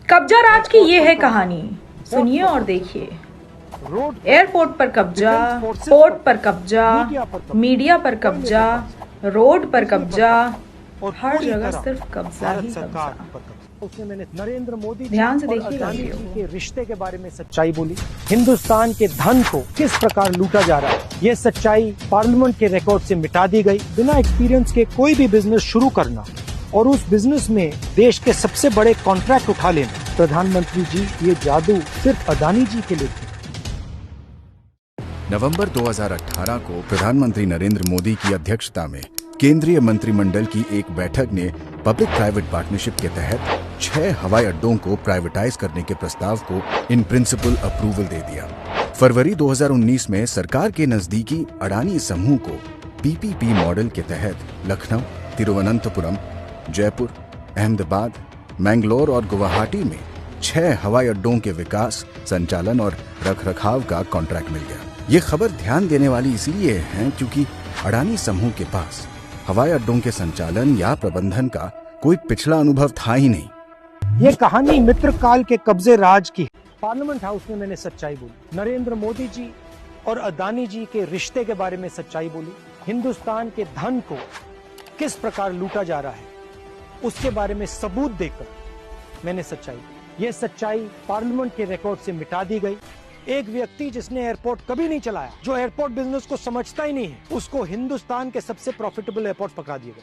कब्जा राज की ये है कहानी, सुनिए और देखिए। एयरपोर्ट पर कब्जा, पोर्ट पर कब्जा, मीडिया पर कब्जा, रोड पर कब्जा, हर जगह सिर्फ कब्जा ही कब्जा। उसमें मैंने नरेंद्र मोदी ध्यान से और देखिएगा अदानी वीडियो जी को। के रिश्ते के बारे में सच्चाई बोली। हिंदुस्तान के धन को किस प्रकार लूटा जा रहा है, ये सच्चाई पार्लियामेंट के रिकॉर्ड से मिटा दी गई। बिना एक्सपीरियंस के कोई भी बिजनेस शुरू करना और उस बिजनेस में देश के सबसे बड़े कॉन्ट्रैक्ट उठा लेना, प्रधानमंत्री जी ये जादू सिर्फ अदानी जी के लिए थी। नवंबर 2018 को प्रधानमंत्री नरेंद्र मोदी की अध्यक्षता में केंद्रीय मंत्रिमंडल की एक बैठक ने पब्लिक प्राइवेट पार्टनरशिप के तहत 6 हवाई अड्डों को प्राइवेटाइज करने के प्रस्ताव को इन प्रिंसिपल अप्रूवल दे दिया। फरवरी 2019 में सरकार के नजदीकी अडानी समूह को पीपीपी मॉडल के तहत लखनऊ, तिरुवनंतपुरम, जयपुर, अहमदाबाद, मैंगलोर और गुवाहाटी में 6 हवाई अड्डों के विकास, संचालन और रखरखाव का कॉन्ट्रैक्ट मिल गया। ये खबर ध्यान देने वाली इसलिए है क्योंकि अडानी समूह के पास हवाई अड्डों के संचालन या प्रबंधन का कोई पिछला अनुभव था ही नहीं। ये कहानी मित्र काल के कब्जे राज की है। पार्लियामेंट हाउस में मैंने सच्चाई बोली। नरेंद्र मोदी जी और अदानी जी के रिश्ते के बारे में सच्चाई बोली। हिंदुस्तान के धन को किस प्रकार लूटा जा रहा है उसके बारे में सबूत देकर मैंने सच्चाई दी। ये सच्चाई पार्लियामेंट के रिकॉर्ड से मिटा दी गई। एक व्यक्ति जिसने एयरपोर्ट कभी नहीं चलाया, जो एयरपोर्ट बिजनेस को समझता ही नहीं है, उसको हिंदुस्तान के सबसे प्रॉफिटेबल एयरपोर्ट पकड़ा दिए गए।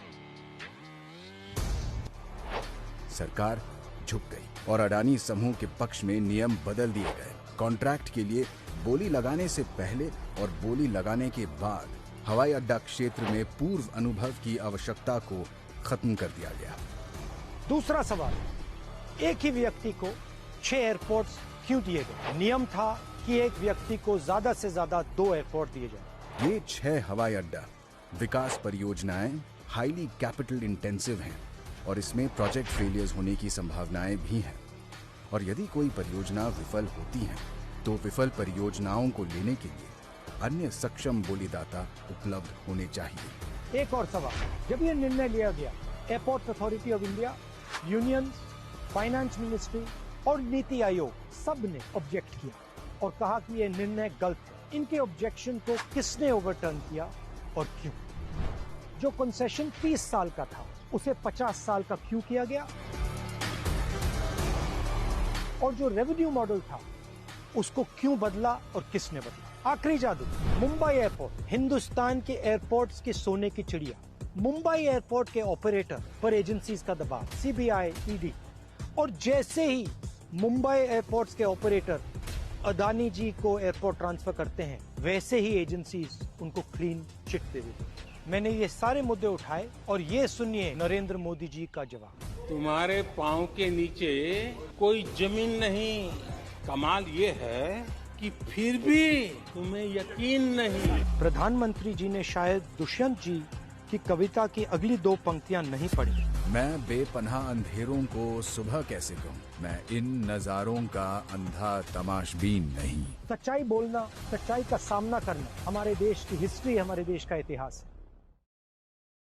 सरकार झुक गई और अडानी समूह के पक्ष में नियम बदल दिए गए। कॉन्ट्रैक्ट के लिए बोली लगाने से पहले और बोली लगाने के बाद हवाई अड्डा क्षेत्र में पूर्व अनुभव की आवश्यकता को खत्म कर दिया गया। दूसरा सवाल, एक ही व्यक्ति को 6 एयरपोर्ट्स क्यों दिए गए? नियम था कि एक व्यक्ति को ज्यादा से ज्यादा 2 एयरपोर्ट दिए जाए। ये 6 हवाई अड्डा विकास परियोजनाएं हाईली कैपिटल इंटेंसिव हैं और इसमें प्रोजेक्ट फेलियर्स होने की संभावनाएं भी हैं। और यदि कोई परियोजना विफल होती है तो विफल परियोजनाओं को लेने के लिए अन्य सक्षम बोलीदाता उपलब्ध होने चाहिए। एक और सवाल, जब यह निर्णय लिया गया, airport authority of India, union, finance ministry और नीति आयोग सब ने ऑब्जेक्ट किया और कहा कि यह निर्णय गलत है। इनके ऑब्जेक्शन को किसने ओवरटर्न किया और क्यों? जो कंसेशन 30 साल का था उसे 50 साल का क्यों किया गया? और जो रेवेन्यू मॉडल था उसको क्यों बदला और किसने बदला? आखिरी जादू, मुंबई एयरपोर्ट, हिंदुस्तान के एयरपोर्ट्स के सोने की चिड़िया। मुंबई एयरपोर्ट के ऑपरेटर पर एजेंसीज का दबाव, सीबीआई, ईडी, और जैसे ही मुंबई एयरपोर्ट्स के ऑपरेटर अदानी जी को एयरपोर्ट ट्रांसफर करते हैं, वैसे ही एजेंसीज उनको क्लीन चिट दे देती हैं। मैंने ये सारे मुद्दे उठाए और ये सुनिए नरेंद्र मोदी जी का जवाब। तुम्हारे पांव के नीचे कोई जमीन नहीं। कमाल ये है कि फिर भी तुम्हें यकीन नहीं। प्रधानमंत्री जी ने शायद दुष्यंत जी की कविता की अगली 2 पंक्तियां नहीं पढ़ी। मैं बेपनाह अंधेरों को सुबह कैसे कहूँ, मैं इन नजारों का अंधा तमाशबीन नहीं। सच्चाई बोलना, सच्चाई का सामना करना हमारे देश की हिस्ट्री, हमारे देश का इतिहास है।